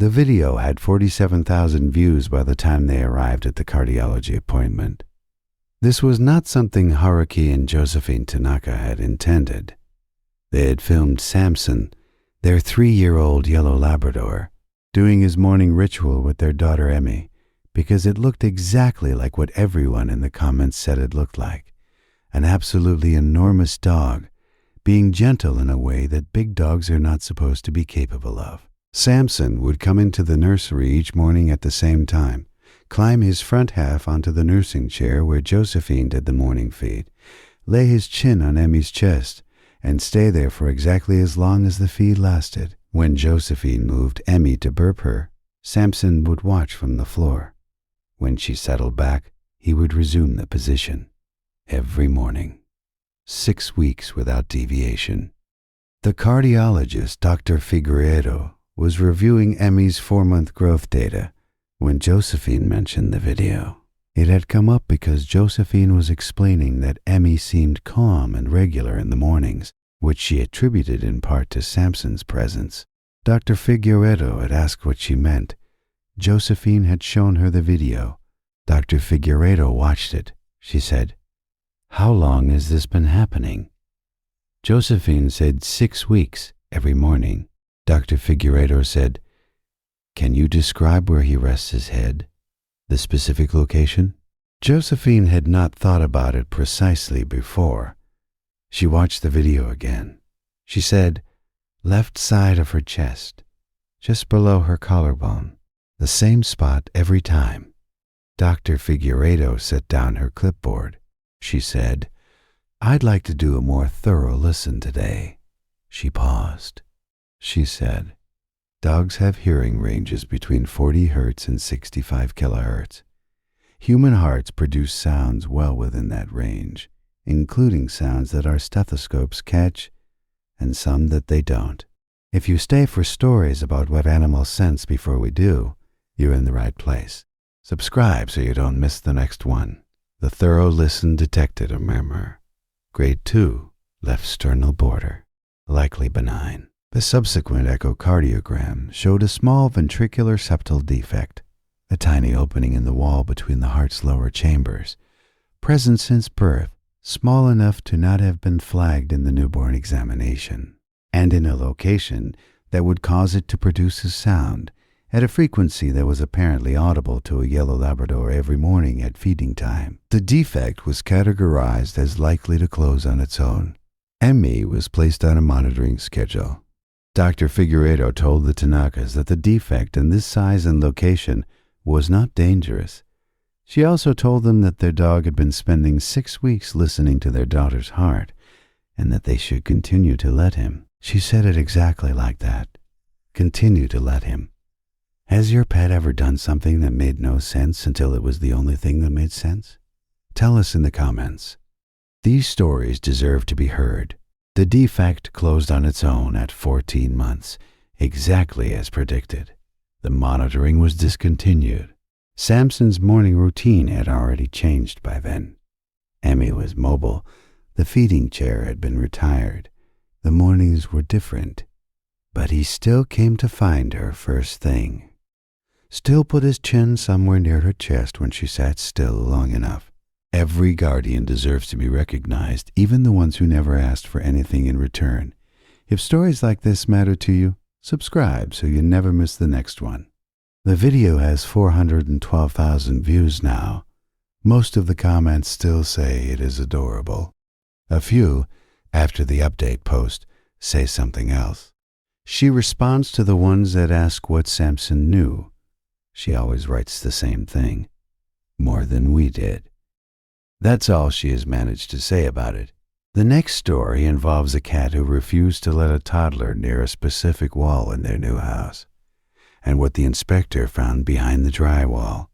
The video had 47,000 views by the time they arrived at the cardiology appointment. This was not something Haruki and Josephine Tanaka had intended. They had filmed Samson, their 3-year-old yellow Labrador, doing his morning ritual with their daughter Emmy, because it looked exactly like what everyone in the comments said it looked like. An absolutely enormous dog, being gentle in a way that big dogs are not supposed to be capable of. Samson would come into the nursery each morning at the same time, climb his front half onto the nursing chair where Josephine did the morning feed, lay his chin on Emmy's chest, and stay there for exactly as long as the feed lasted. When Josephine moved Emmy to burp her, Samson would watch from the floor. When she settled back, he would resume the position. Every morning. 6 weeks without deviation. The cardiologist, Dr. Figueiredo, was reviewing Emmy's 4-month growth data when Josephine mentioned the video. It had come up because Josephine was explaining that Emmy seemed calm and regular in the mornings, which she attributed in part to Samson's presence. Dr. Figueiredo had asked what she meant. Josephine had shown her the video. Dr. Figueiredo watched it. She said, "How long has this been happening?" Josephine said 6 weeks every morning. Dr. Figueiredo said, "Can you describe where he rests his head? The specific location?" Josephine had not thought about it precisely before. She watched the video again. She said, "Left side of her chest, just below her collarbone, the same spot every time." Dr. Figueiredo set down her clipboard. She said, "I'd like to do a more thorough listen today." She paused. She said, "Dogs have hearing ranges between 40 Hz and 65 kHz. Human hearts produce sounds well within that range, including sounds that our stethoscopes catch and some that they don't. If you stay for stories about what animals sense before we do, you're in the right place. Subscribe so you don't miss the next one." The thorough listen detected a murmur. Grade 2, left sternal border, likely benign. The subsequent echocardiogram showed a small ventricular septal defect, a tiny opening in the wall between the heart's lower chambers, present since birth, small enough to not have been flagged in the newborn examination, and in a location that would cause it to produce a sound at a frequency that was apparently audible to a yellow Labrador every morning at feeding time. The defect was categorized as likely to close on its own. Emmy was placed on a monitoring schedule. Dr. Figueiredo told the Tanakas that the defect in this size and location was not dangerous. She also told them that their dog had been spending 6 weeks listening to their daughter's heart, and that they should continue to let him. She said it exactly like that. Continue to let him. Has your pet ever done something that made no sense until it was the only thing that made sense? Tell us in the comments. These stories deserve to be heard. The defect closed on its own at 14 months, exactly as predicted. The monitoring was discontinued. Samson's morning routine had already changed by then. Emmy was mobile. The feeding chair had been retired. The mornings were different. But he still came to find her first thing. Still put his chin somewhere near her chest when she sat still long enough. Every guardian deserves to be recognized, even the ones who never asked for anything in return. If stories like this matter to you, subscribe so you never miss the next one. The video has 412,000 views now. Most of the comments still say it is adorable. A few, after the update post, say something else. She responds to the ones that ask what Samson knew. She always writes the same thing. More than we did. That's all she has managed to say about it. The next story involves a cat who refused to let a toddler near a specific wall in their new house, and what the inspector found behind the drywall.